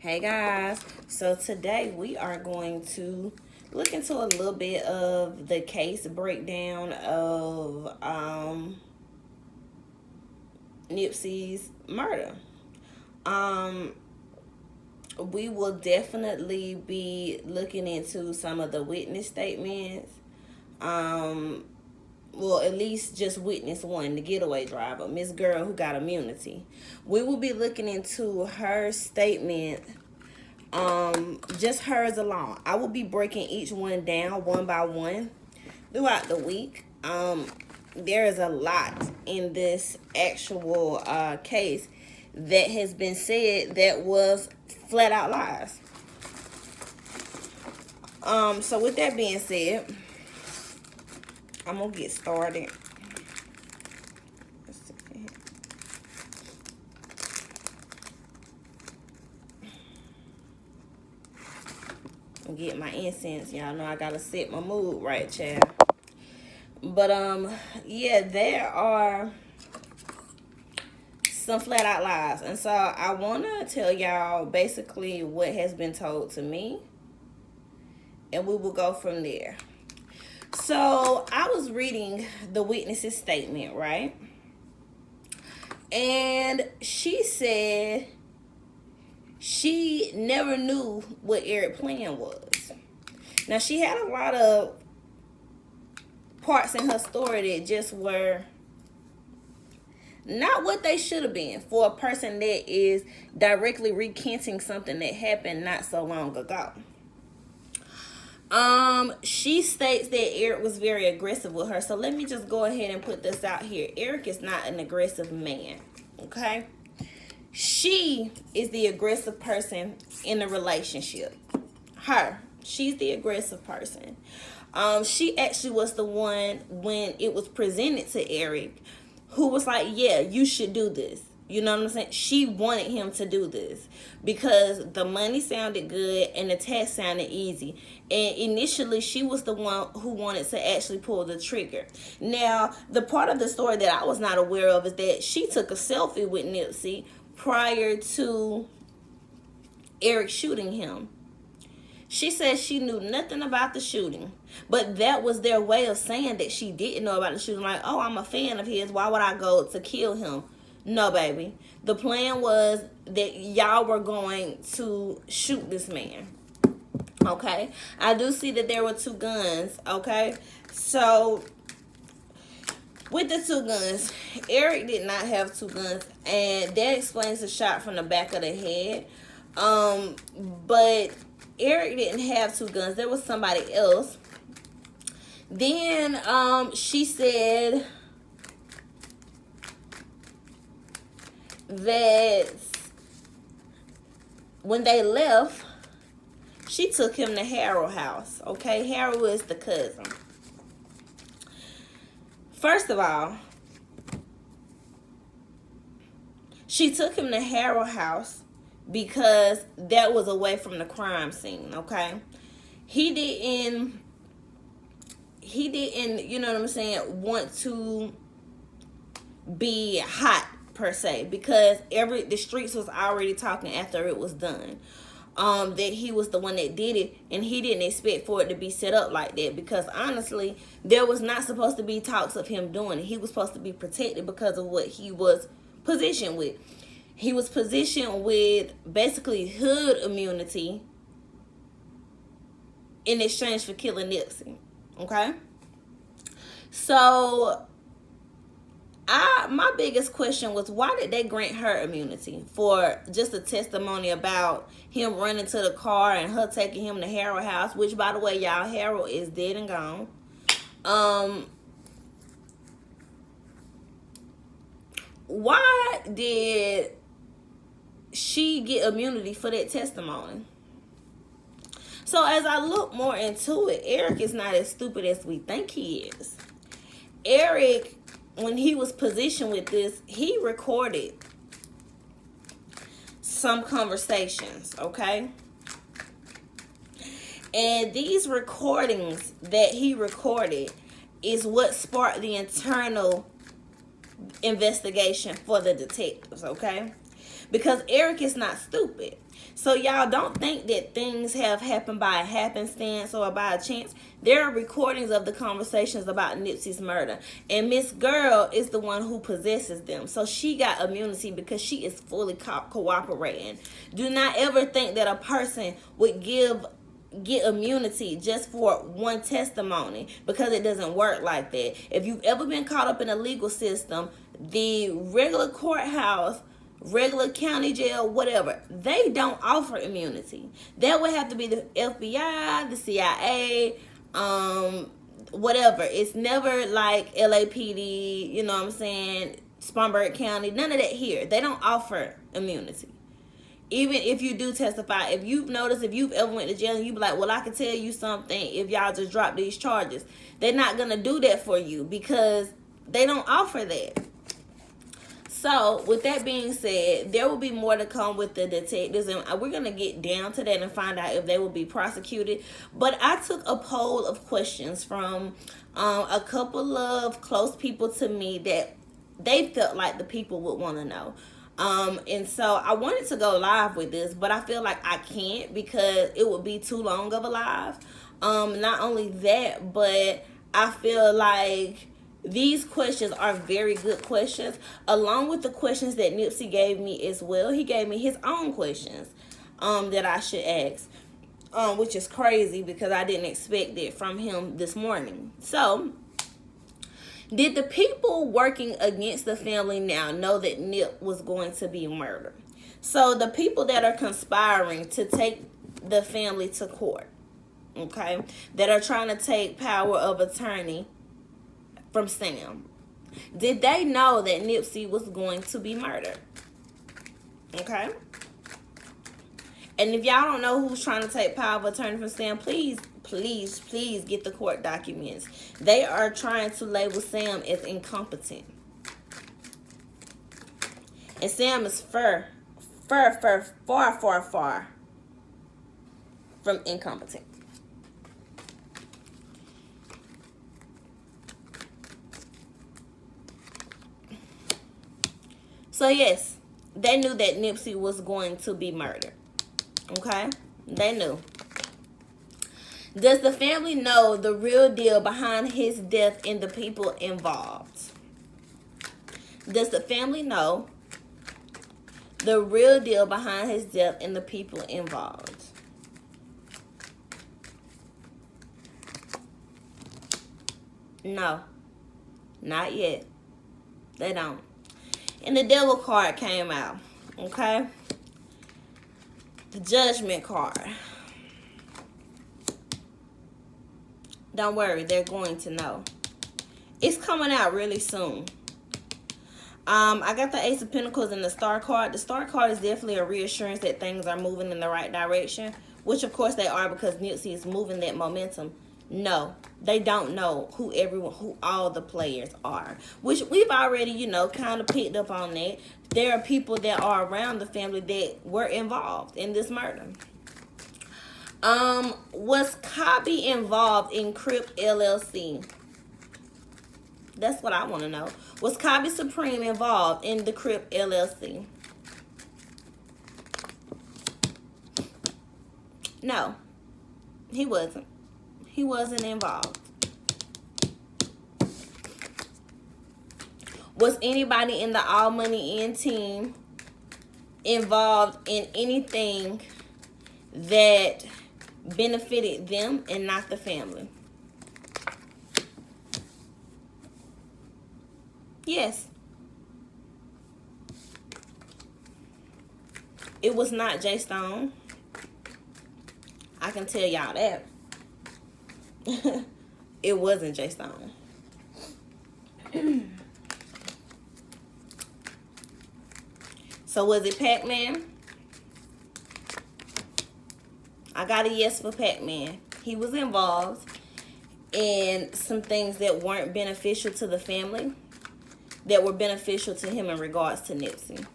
Hey guys, so today we are going to look into a little bit of the case breakdown of Nipsey's murder. Um, we will definitely be looking into some of the witness statements. Um, well, at least just witness one, the getaway driver, Miss Girl who got immunity. We will be looking into her statement, just hers alone. I will be breaking each one down one by one throughout the week. There is a lot in this actual case that has been said that was flat out lies. So with that being said, I'm gonna get started. Let's see. Get my incense. Y'all know I gotta set my mood right, child. But yeah, there are some flat out lies. And so I wanna tell y'all basically what has been told to me. And we will go from there. So I was reading the witness's statement, right? And she said she never knew what Eric's plan was. Now, she had a lot of parts in her story that just were not what they should have been for a person that is directly recanting something that happened not so long ago. She states that Eric was very aggressive with her. So let me just go ahead and put this out here. Eric is not an aggressive man, okay? She is the aggressive person in the relationship. She's the aggressive person. She actually was the one when it was presented to Eric who was like, yeah, you should do this. You know what I'm saying? She wanted him to do this because the money sounded good and the task sounded easy. And initially, she was the one who wanted to actually pull the trigger. Now, the part of the story that I was not aware of is that she took a selfie with Nipsey prior to Eric shooting him. She said she knew nothing about the shooting, but that was their way of saying that she didn't know about the shooting. Like, oh, I'm a fan of his. Why would I go to kill him? No, baby. The plan was that y'all were going to shoot this man. Okay? I do see that there were two guns. Okay? So, with the two guns, Eric did not have two guns. And that explains the shot from the back of the head. But Eric didn't have two guns. There was somebody else. Then, she said that when they left, she took him to Harold's house. Okay, Harold is the cousin. First of all, she took him to Harold's house because that was away from the crime scene. Okay, he didn't, you know what I'm saying, want to be hot per se, because the streets was already talking after it was done, that he was the one that did it, and he didn't expect for it to be set up like that, because honestly, there was not supposed to be talks of him doing it. He was supposed to be protected because of what he was positioned with. He was positioned with basically hood immunity in exchange for killing Nipsey. Okay? So my biggest question was, why did they grant her immunity for just a testimony about him running to the car and her taking him to Harold house, which, by the way, y'all, Harold is dead and gone. Why did she get immunity for that testimony? So as I look more into it, Eric is not as stupid as we think he is. Eric, when he was positioned with this, he recorded some conversations, okay? And these recordings that he recorded is what sparked the internal investigation for the detectives, okay? because Eric is not stupid. So y'all don't think that things have happened by a happenstance or by a chance. There are recordings of the conversations about Nipsey's murder. And Miss Girl is the one who possesses them. So she got immunity because she is fully cooperating. Do not ever think that a person would get immunity just for one testimony, because it doesn't work like that. If you've ever been caught up in the legal system, the regular courthouse, regular county jail, whatever, they don't offer immunity. That would have to be the FBI, the CIA, whatever. It's never like LAPD, you know what I'm saying, Spartanburg County, none of that here. They don't offer immunity. Even if you do testify, if you've noticed, if you've ever went to jail and you be like, well, I can tell you something if y'all just drop these charges. They're not going to do that for you because they don't offer that. So, with that being said, there will be more to come with the detectives, and we're going to get down to that and find out if they will be prosecuted. But I took a poll of questions from a couple of close people to me that they felt like the people would want to know. And so I wanted to go live with this, but I feel like I can't because it would be too long of a live. Not only that, but I feel like these questions are very good questions, along with the questions that Nipsey gave me as well. He gave me his own questions that I should ask, which is crazy because I didn't expect it from him this morning. So, did the people working against the family now know that Nip was going to be murdered? So, the people that are conspiring to take the family to court, okay, that are trying to take power of attorney from Sam, did they know that Nipsey was going to be murdered? Okay. And if y'all don't know who's trying to take power of attorney from Sam, please get the court documents. They are trying to label Sam as incompetent. And Sam is far from incompetent. So yes, they knew that Nipsey was going to be murdered. Okay? They knew. Does the family know the real deal behind his death and the people involved? Does the family know the real deal behind his death and the people involved? No. Not yet. They don't. And the devil card came out. Okay? The judgment card. Don't worry, they're going to know. It's coming out really soon. I got the Ace of Pentacles and the Star card. The Star card is definitely a reassurance that things are moving in the right direction, which of course they are because Nipsey is moving that momentum. No, they don't know who all the players are, which we've already, kind of picked up on that. There are people that are around the family that were involved in this murder. Was Cobby involved in Crip LLC? That's what I want to know. Was Cobby Supreme involved in the Crip LLC? No, he wasn't. He wasn't involved. Was anybody in the All Money In team involved in anything that benefited them and not the family? Yes. It was not Jay Stone. I can tell y'all that. It wasn't Jay Stone. So was it Pac-Man? I got a yes for Pac-Man. He was involved in some things that weren't beneficial to the family, that were beneficial to him in regards to Nipsey.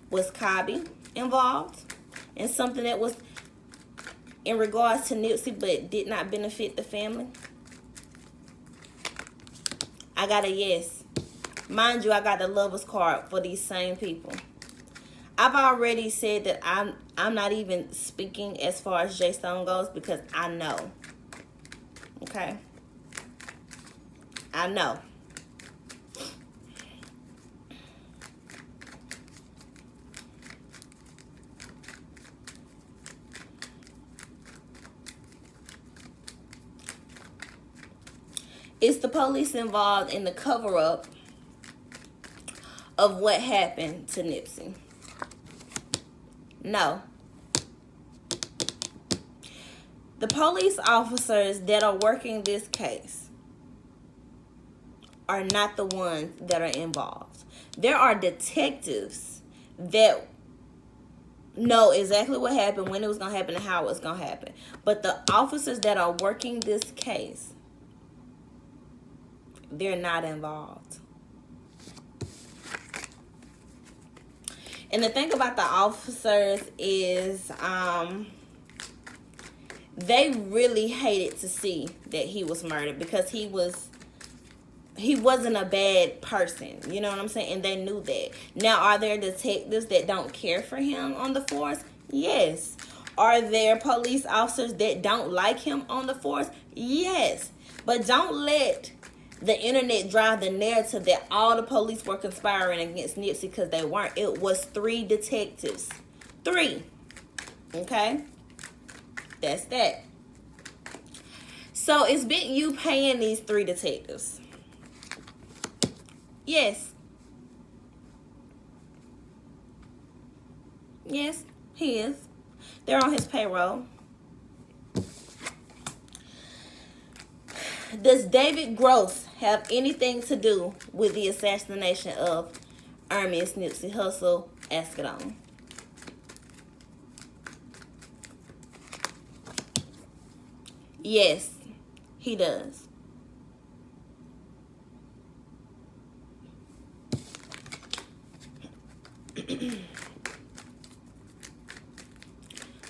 Was Cobby involved in something that was in regards to Nipsey but did not benefit the family? I got a yes. Mind you, I got the lover's card for these same people. I've already said that I'm not even speaking as far as Jay Stone goes because I know. Okay? I know. Is the police involved in the cover-up of what happened to Nipsey? No. The police officers that are working this case are not the ones that are involved. There are detectives that know exactly what happened, when it was going to happen, and how it was going to happen. But the officers that are working this case, they're not involved. And the thing about the officers is they really hated to see that he was murdered because he wasn't a bad person. You know what I'm saying? And they knew that. Now, are there detectives that don't care for him on the force? Yes. Are there police officers that don't like him on the force? Yes. But don't let the internet drive the narrative that all the police were conspiring against Nipsey, because they weren't. It was 3 detectives. 3. Okay? That's that. So it's been you paying these 3 detectives. Yes. Yes, he is. They're on his payroll. Does David Gross have anything to do with the assassination of Ernest Nipsey Hussle? Ask it on. Yes, he does.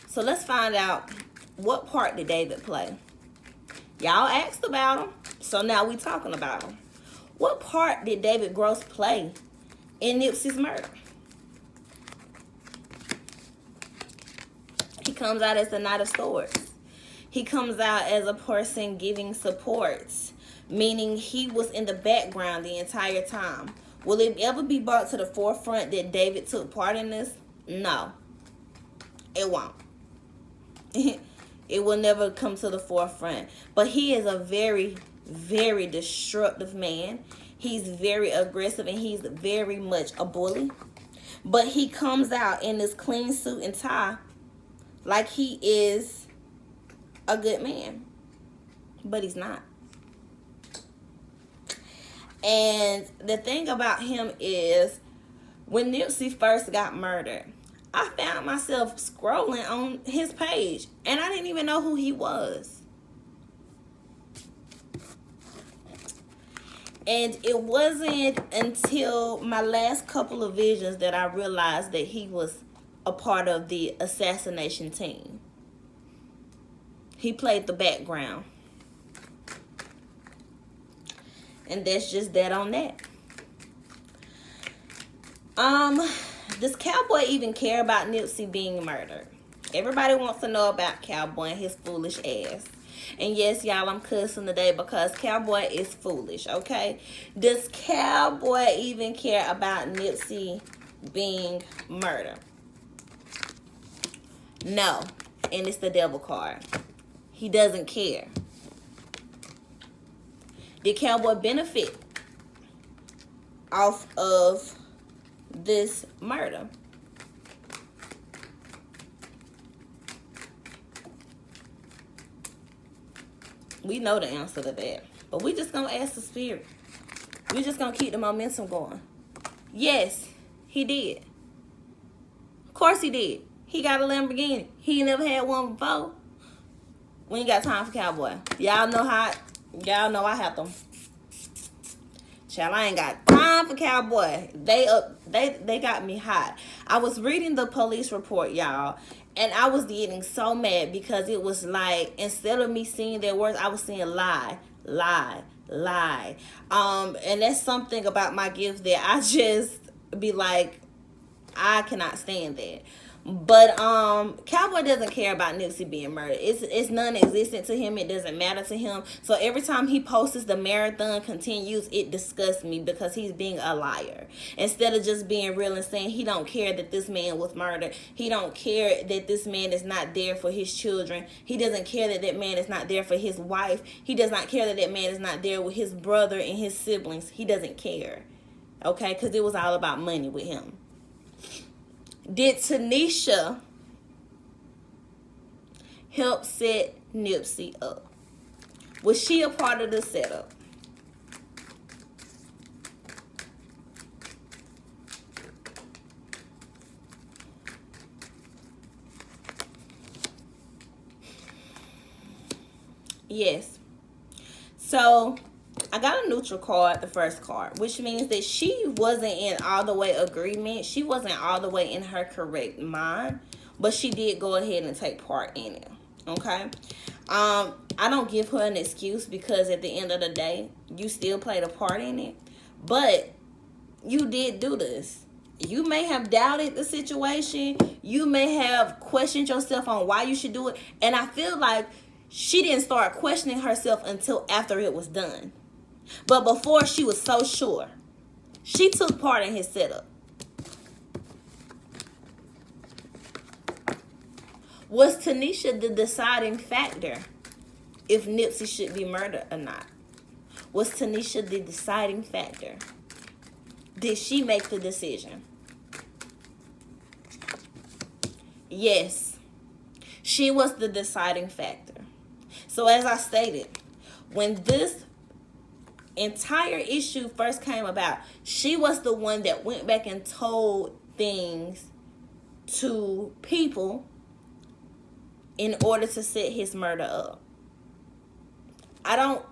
So let's find out, what part did David play? Y'all asked about him, so now we talking about him. What part did David Gross play in Nipsey's murder? He comes out as the Knight of Swords. He comes out as a person giving support, meaning he was in the background the entire time. Will it ever be brought to the forefront that David took part in this? No, it won't. It will never come to the forefront. But he is a very, very destructive man. He's very aggressive and he's very much a bully. But he comes out in this clean suit and tie like he is a good man. But he's not. And the thing about him is, when Nipsey first got murdered, I found myself scrolling on his page, and I didn't even know who he was. And it wasn't until my last couple of visions that I realized that he was a part of the assassination team. He played the background. And that's just that on that. Does Cowboy even care about Nipsey being murdered? Everybody wants to know about Cowboy and his foolish ass. And yes, y'all, I'm cussing today because Cowboy is foolish, okay? Does Cowboy even care about Nipsey being murdered? No. And it's the devil card. He doesn't care. Did Cowboy benefit off of this murder? We know the answer to that, but we just gonna ask the spirit. We just gonna keep the momentum going. Yes, he did. Of course he did. He got a Lamborghini. He never had one before. We ain't got time for Cowboy. Y'all know I have them. Child, I ain't got time for Cowboy. They got me hot. I was reading the police report, y'all, and I was getting so mad because it was like, instead of me seeing their words, I was seeing lie, lie, lie. And that's something about my gift that I just be like, I cannot stand that. But Cowboy doesn't care about Nipsey being murdered. It's non-existent to him. It doesn't matter to him. So every time he posts the marathon continues, it disgusts me because he's being a liar. Instead of just being real and saying he don't care that this man was murdered. He don't care that this man is not there for his children. He doesn't care that that man is not there for his wife. He does not care that that man is not there with his brother and his siblings. He doesn't care. Okay? Because it was all about money with him. Did Tanisha help set Nipsey up? Was she a part of the setup? Yes. So I got a neutral card, the first card, which means that she wasn't in all the way agreement. She wasn't all the way in her correct mind, but she did go ahead and take part in it. Okay. I don't give her an excuse because at the end of the day, you still played a part in it, but you did do this. You may have doubted the situation. You may have questioned yourself on why you should do it. And I feel like she didn't start questioning herself until after it was done. But before, she was so sure. She took part in his setup. Was Tanisha the deciding factor if Nipsey should be murdered or not? Was Tanisha the deciding factor? Did she make the decision? Yes, she was the deciding factor. So as I stated, when this entire issue first came about, she was the one that went back and told things to people in order to set his murder up. I don't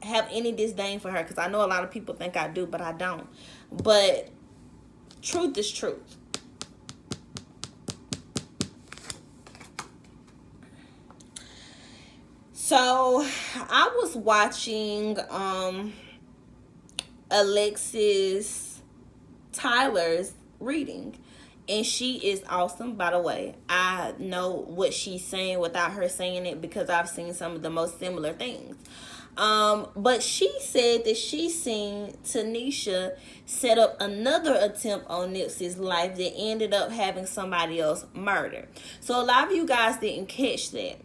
have any disdain for her because I know a lot of people think I do, but I don't. But truth is truth. So I was watching Alexis Tyler's reading, and she is awesome, by the way. I know what she's saying without her saying it because I've seen some of the most similar things. But she said that she's seen Tanisha set up another attempt on Nipsey's life that ended up having somebody else murdered. So a lot of you guys didn't catch that.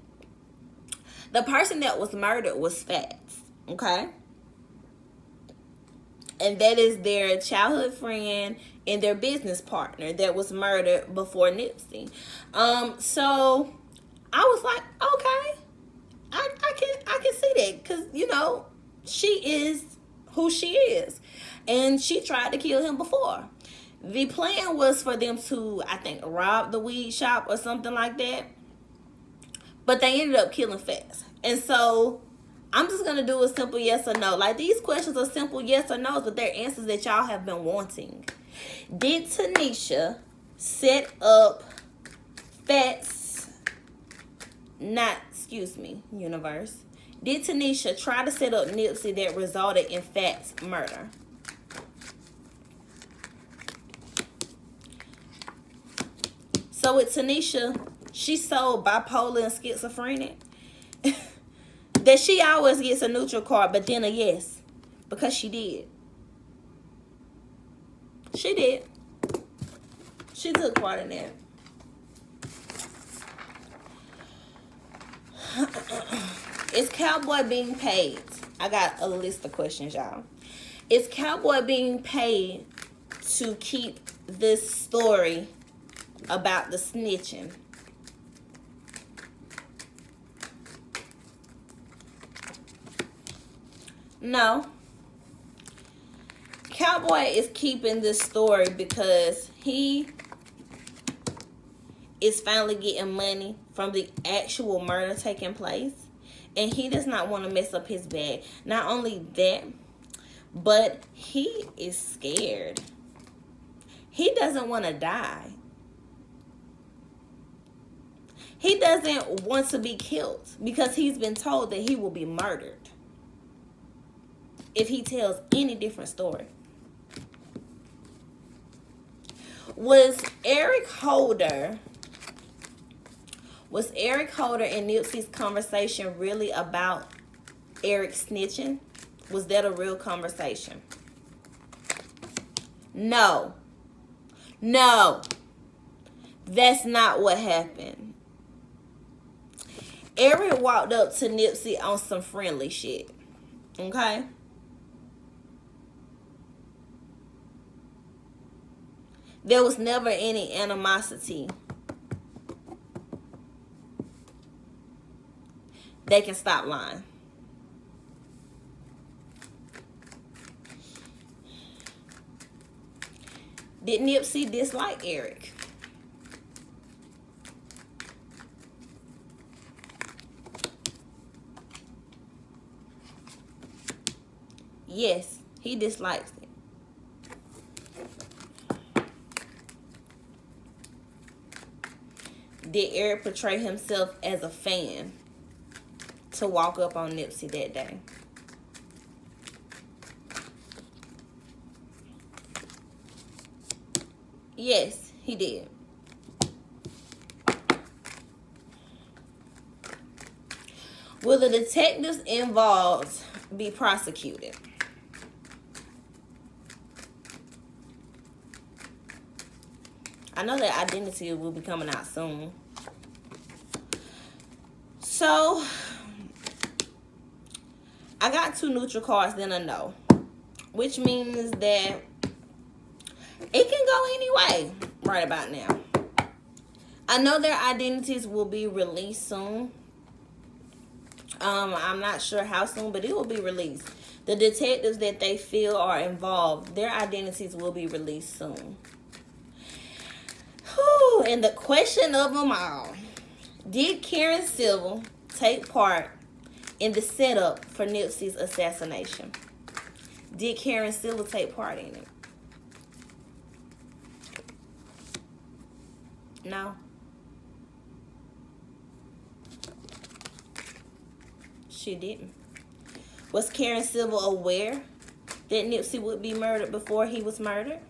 The person that was murdered was Fats, okay? And that is their childhood friend and their business partner that was murdered before Nipsey. So I was like, okay, I can see that because, you know, she is who she is. And she tried to kill him before. The plan was for them to, I think, rob the weed shop or something like that. But they ended up killing Fats. And so I'm just going to do a simple yes or no. Like, these questions are simple yes or no's, but they're answers that y'all have been wanting. Did Tanisha set up Fats, universe. Did Tanisha try to set up Nipsey that resulted in Fats' murder? So with Tanisha, she's so bipolar and schizophrenic that she always gets a neutral card, but then a yes, because she did. She did. She took part in that. Is Cowboy being paid? I got a list of questions, y'all. Is Cowboy being paid to keep this story about the snitching? No. Cowboy is keeping this story because he is finally getting money from the actual murder taking place, and he does not want to mess up his bag. Not only that, but he is scared. He doesn't want to die. He doesn't want to be killed because he's been told that he will be murdered. if he tells any different story. Was Eric Holder and Nipsey's conversation really about Eric snitching? Was that a real conversation? No. That's not what happened. Eric walked up to Nipsey on some friendly shit. Okay? There was never any animosity. They can stop lying. Did Nipsey dislike Eric? Yes, he dislikes it. Did Eric portray himself as a fan to walk up on Nipsey that day? Yes, he did. Will the detectives involved be prosecuted? I know that identity will be coming out soon. So, I got 2 neutral cards, then a no. Which means that it can go any way right about now. I know their identities will be released soon. I'm not sure how soon, but it will be released. The detectives that they feel are involved, their identities will be released soon. Whew, and the question of them all, did Karen Silva take part in the setup for Nipsey's assassination? Did Karen Silva take part in it? No. She didn't. Was Karen Silva aware that Nipsey would be murdered before he was murdered?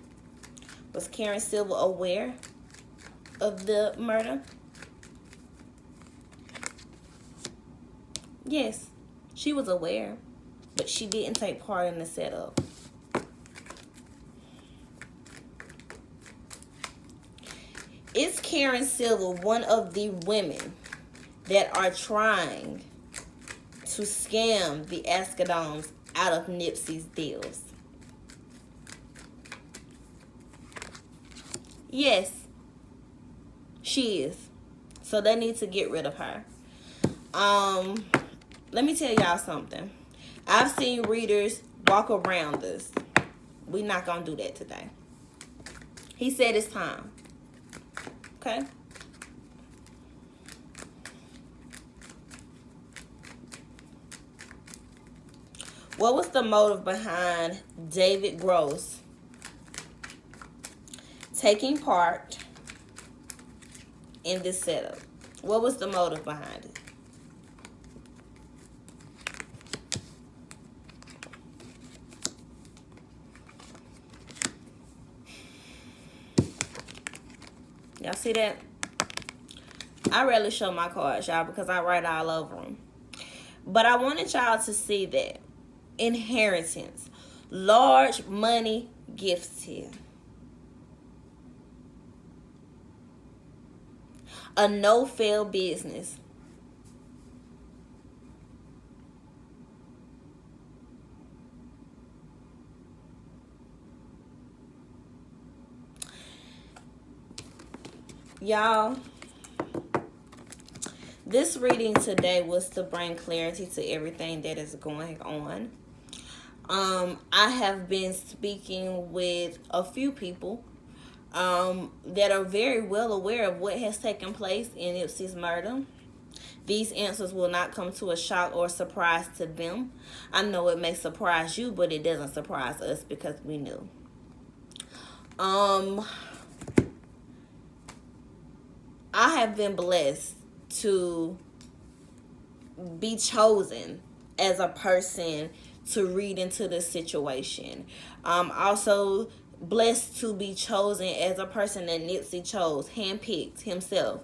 Was Karen Silva aware of the murder? Yes, she was aware, but she didn't take part in the setup. Is Karen Silva one of the women that are trying to scam the Askadoms out of Nipsey's deals? Yes, she is. So they need to get rid of her. Let me tell y'all something. I've seen readers walk around us. We're not gonna do that today. He said it's time. Okay? What was the motive behind David Gross taking part in this setup? What was the motive behind it? Y'all see that? I rarely show my cards, y'all, because I write all over them. But I wanted y'all to see that. Inheritance. Large money gifts here. A no-fail business. Y'all, this reading today was to bring clarity to everything that is going on. I have been speaking with a few people that are very well aware of what has taken place in Nipsey's murder. These answers will not come to a shock or surprise to them. I know it may surprise you, but it doesn't surprise us because we knew. I have been blessed to be chosen as a person to read into this situation. Also blessed to be chosen as a person that Nipsey chose, handpicked himself,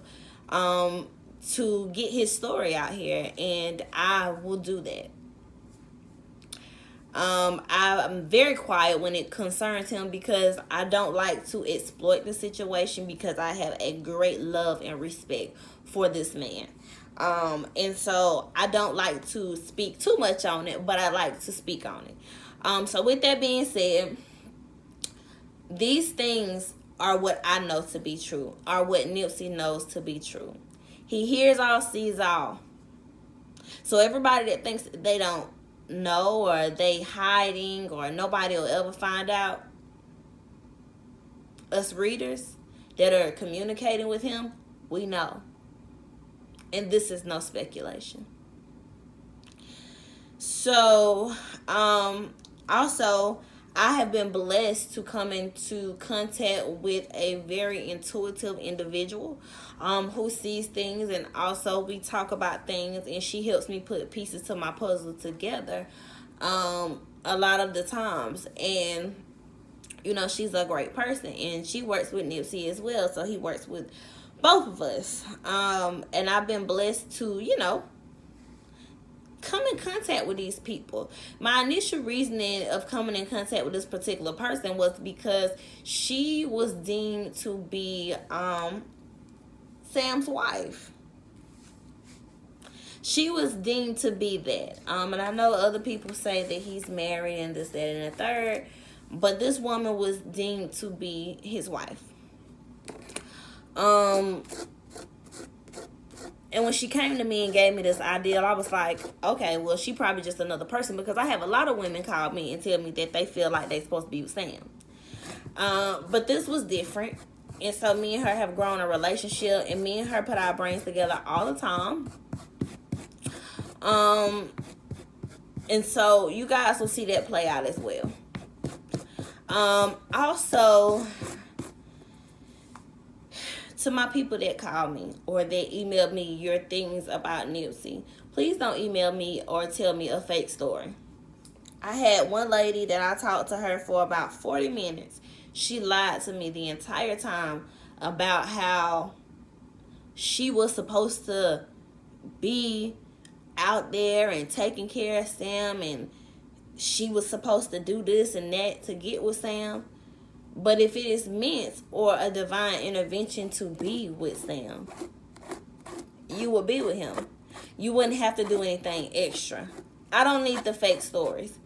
to get his story out here, and I will do that. I'm very quiet when it concerns him because I don't like to exploit the situation, because I have a great love and respect for this man. And so I don't like to speak too much on it, but I like to speak on it. So with that being said, these things are what I know to be true, are what Nipsey knows to be true. He hears all, sees all. So everybody that thinks they don't know, or they hiding, or nobody will ever find out, us readers that are communicating with him, we know. And this is no speculation. So, also, I have been blessed to come into contact with a very intuitive individual, who sees things, and also we talk about things, and she helps me put pieces to my puzzle together a lot of the times. And you know, she's a great person, and she works with Nipsey as well, so he works with both of us. And I've been blessed to, you know, come in contact with these people. My initial reasoning of coming in contact with this particular person was because she was deemed to be Sam's wife. She was deemed to be that. And I know other people say that he's married and this, that, and the third, but this woman was deemed to be his wife. And when she came to me and gave me this idea, I was like, okay, well, she probably just another person, because I have a lot of women call me and tell me that they feel like they're supposed to be with Sam. But this was different. And so me and her have grown a relationship, and me and her put our brains together all the time. And so you guys will see that play out as well. Also, to my people that call me or that email me your things about Nipsey, please don't email me or tell me a fake story. I had one lady that I talked to her for about 40 minutes. She lied to me the entire time about how she was supposed to be out there and taking care of Sam, and she was supposed to do this and that to get with Sam. But if it is meant or a divine intervention to be with Sam, you will be with him. You wouldn't have to do anything extra. I don't need the fake stories.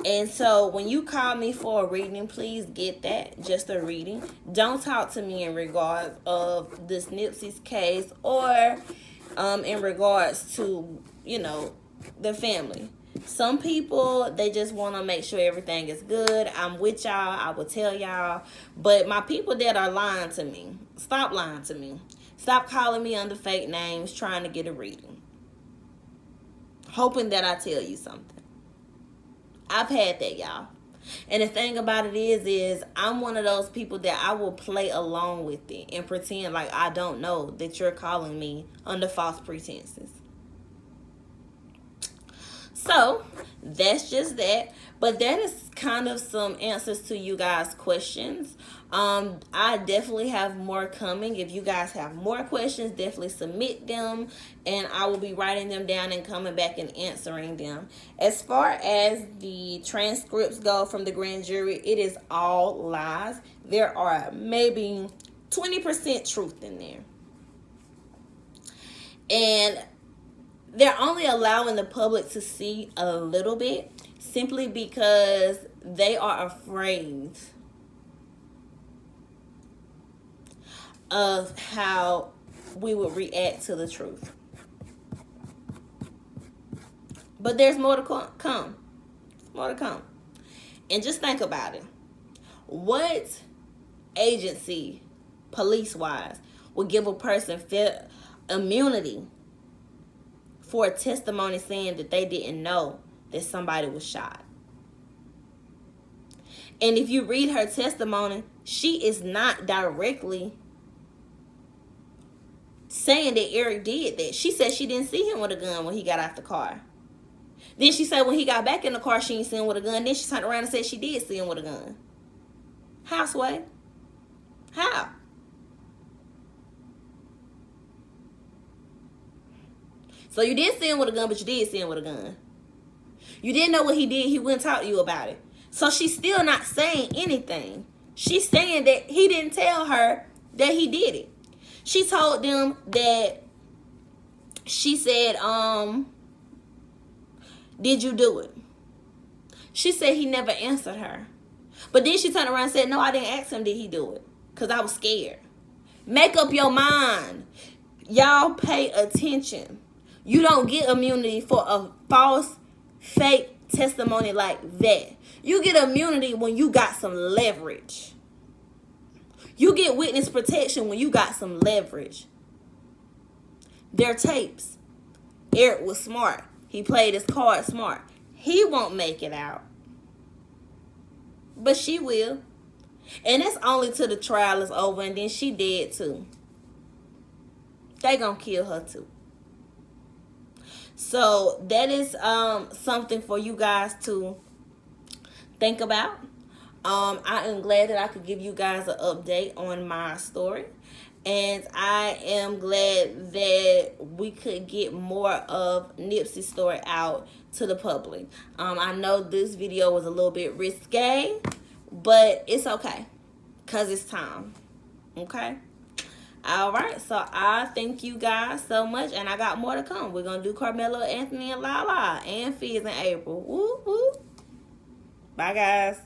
And so when you call me for a reading, please get that, just a reading. Don't talk to me in regards of this Nipsey's case, or in regards to, you know, the family. Some people, they just want to make sure everything is good. I'm with y'all. I will tell y'all. But my people that are lying to me, stop lying to me. Stop calling me under fake names trying to get a reading, hoping that I tell you something. I've had that, y'all. And the thing about it is I'm one of those people that I will play along with it and pretend like I don't know that you're calling me under false pretenses. So that's just that. But that is kind of some answers to you guys' questions. I definitely have more coming. If you guys have more questions, definitely submit them, and I will be writing them down and coming back and answering them. As far as the transcripts go from the grand jury, it is all lies. There are maybe 20% truth in there. And they're only allowing the public to see a little bit simply because they are afraid of how we would react to the truth. But there's more to come. More to come. And just think about it. What agency, police-wise, would give a person immunity for a testimony saying that they didn't know that somebody was shot? And if you read her testimony, she is not directly saying that Eric did that. She said she didn't see him with a gun when he got out the car. Then she said when he got back in the car, she ain't seen him with a gun. Then she turned around and said she did see him with a gun. How, Sway? How? So you did see him with a gun, but you did see him with a gun. You didn't know what he did. He wouldn't talk to you about it. So she's still not saying anything. She's saying that he didn't tell her that he did it. She told them that she said, did you do it? She said he never answered her. But then she turned around and said, no, I didn't ask him, did he do it? Because I was scared. Make up your mind. Y'all pay attention. You don't get immunity for a false, fake testimony like that. You get immunity when you got some leverage. You get witness protection when you got some leverage. They're tapes. Eric was smart. He played his card smart. He won't make it out. But she will. And that's only till the trial is over, and then she dead too. They gonna kill her too. So that is something for you guys to think about. I am glad that I could give you guys an update on my story. And I am glad that we could get more of Nipsey's story out to the public. I know this video was a little bit risque, but it's okay. Because it's time. Okay? Alright, so I thank you guys so much. And I got more to come. We're going to do Carmelo, Anthony, and Lala. And Fizz in April. Woo, woo. Bye, guys.